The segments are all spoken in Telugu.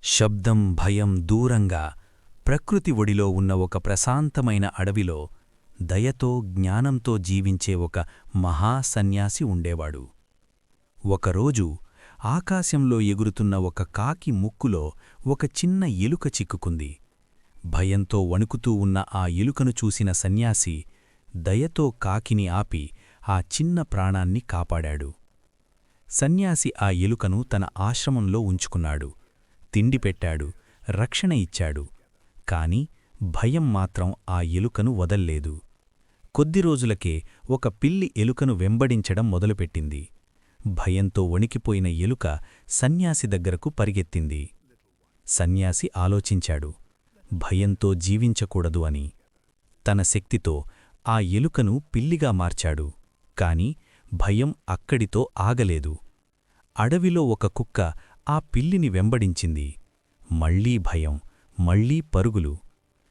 శబ్దం భయం దూరంగా ప్రకృతి ఒడిలో ఉన్న ఒక ప్రశాంతమైన అడవిలో దయతో జ్ఞానంతో జీవించే ఒక మహాసన్యాసి ఉండేవాడు. ఒకరోజు ఆకాశంలో ఎగురుతున్న ఒక కాకి ముక్కులో ఒక చిన్న ఎలుక చిక్కుకుంది. భయంతో వణుకుతూ ఉన్న ఆ ఎలుకను చూసిన సన్యాసి దయతో కాకిని ఆపి ఆ చిన్న ప్రాణాన్ని కాపాడాడు. సన్యాసి ఆ ఎలుకను తన ఆశ్రమంలో ఉంచుకున్నాడు. తిండి పెట్టాడు, రక్షణ ఇచ్చాడు. కాని భయం మాత్రం ఆ ఎలుకను వదల్లేదు. కొద్ది రోజులకే ఒక పిల్లి ఎలుకను వెంబడించడం మొదలుపెట్టింది. భయంతో వణికిపోయిన ఎలుక సన్యాసి దగ్గరకు పరిగెత్తింది. సన్యాసి ఆలోచించాడు, భయంతో జీవించకూడదు అని. తన శక్తితో ఆ ఎలుకను పిల్లిగా మార్చాడు. కాని భయం అక్కడితో ఆగలేదు. అడవిలో ఒక కుక్క ఆ పిల్లిని వెంబడించింది. మళ్లీ భయం, మళ్లీ పరుగులు.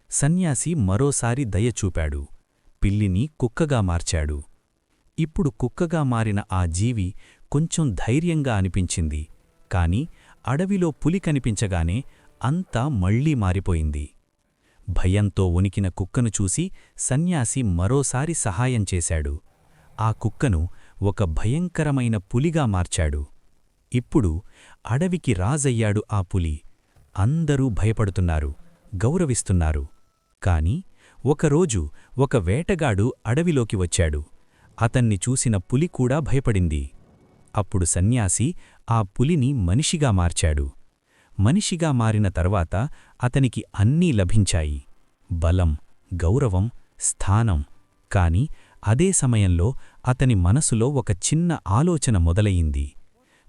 సన్యాసి మరోసారి దయచూపాడు. పిల్లిని కుక్కగా మార్చాడు. ఇప్పుడు కుక్కగా మారిన ఆ జీవి కొంచెం ధైర్యంగా అనిపించింది. కాని అడవిలో పులి కనిపించగానే అంతా మళ్లీ మారిపోయింది. భయంతో వణికిన కుక్కను చూసి సన్యాసి మరోసారి సహాయం చేశాడు. ఆ కుక్కను ఒక భయంకరమైన పులిగా మార్చాడు. ఇప్పుడు అడవికి రాజయ్యాడు ఆ పులి. అందరూ భయపడుతున్నారు, గౌరవిస్తున్నారు. కాని ఒకరోజు ఒక వేటగాడు అడవిలోకి వచ్చాడు. అతన్ని చూసిన పులి కూడా భయపడింది. అప్పుడు సన్యాసి ఆ పులిని మనిషిగా మార్చాడు. మనిషిగా మారిన తర్వాత అతనికి అన్నీ లభించాయి: బలం, గౌరవం, స్థానం. కాని అదే సమయంలో అతని మనసులో ఒక చిన్న ఆలోచన మొదలయింది.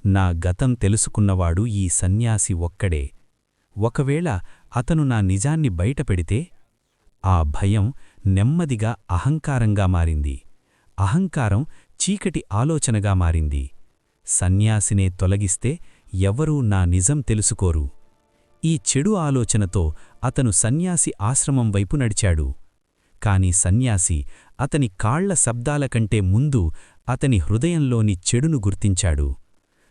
నా గతం తెలుసుకున్నవాడు ఈ సన్యాసి ఒక్కడే. ఒకవేళ అతను నా నిజాన్ని బయటపెడితే? ఆ భయం నెమ్మదిగా అహంకారంగా మారింది. అహంకారం చీకటి ఆలోచనగా మారింది. సన్యాసినే తొలగిస్తే ఎవరూ నా నిజం తెలుసుకోరు. ఈ చెడు ఆలోచనతో అతను సన్యాసి ఆశ్రమం వైపు నడిచాడు. కాని సన్యాసి అతని కాళ్ల శబ్దాలకంటే ముందు అతని హృదయంలోని చెడును గుర్తించాడు.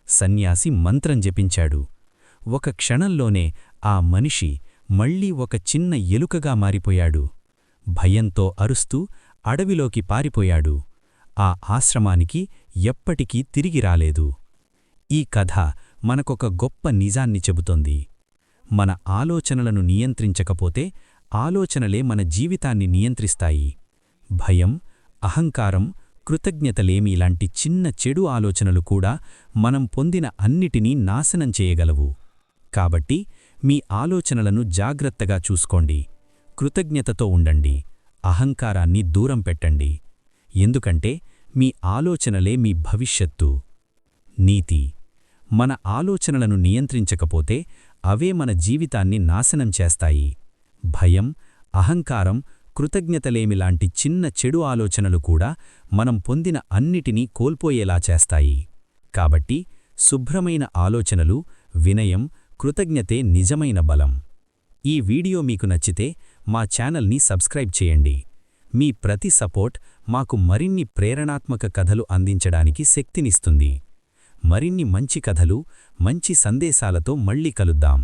సన్యాసి మంత్రం జపించాడు. ఒక క్షణంలోనే ఆ మనిషి మళ్లీ ఒక చిన్న ఎలుకగా మారిపోయాడు. భయంతో అరుస్తూ అడవిలోకి పారిపోయాడు. ఆ ఆశ్రమానికి ఎప్పటికీ తిరిగి రాలేదు. ఈ కథ మనకొక గొప్ప నిజాన్ని చెబుతోంది. మన ఆలోచనలను నియంత్రించకపోతే ఆలోచనలే మన జీవితాన్ని నియంత్రిస్తాయి. భయం, అహంకారం, కృతజ్ఞతలేమిలాంటి చిన్న చెడు ఆలోచనలు కూడా మనం పొందిన అన్నిటినీ నాశనం చేయగలవు. కాబట్టి మీ ఆలోచనలను జాగ్రత్తగా చూసుకోండి. కృతజ్ఞతతో ఉండండి. అహంకారాన్ని దూరం పెట్టండి. ఎందుకంటే మీ ఆలోచనలే మీ భవిష్యత్తు. నీతి: మన ఆలోచనలను నియంత్రించకపోతే అవే మన జీవితాన్ని నాశనం చేస్తాయి. భయం, అహంకారం, కృతజ్ఞతలేమిలాంటి చిన్న చెడు ఆలోచనలు కూడా మనం పొందిన అన్నిటినీ కోల్పోయేలా చేస్తాయి. కాబట్టి శుభ్రమైన ఆలోచనలు, వినయం, కృతజ్ఞతే నిజమైన బలం. ఈ వీడియో మీకు నచ్చితే మా ఛానల్ని సబ్స్క్రైబ్ చేయండి. మీ ప్రతి సపోర్ట్ మాకు మరిన్ని ప్రేరణాత్మక కథలు అందించడానికి శక్తినిస్తుంది. మరిన్ని మంచి కథలు, మంచి సందేశాలతో మళ్ళీ కలుద్దాం.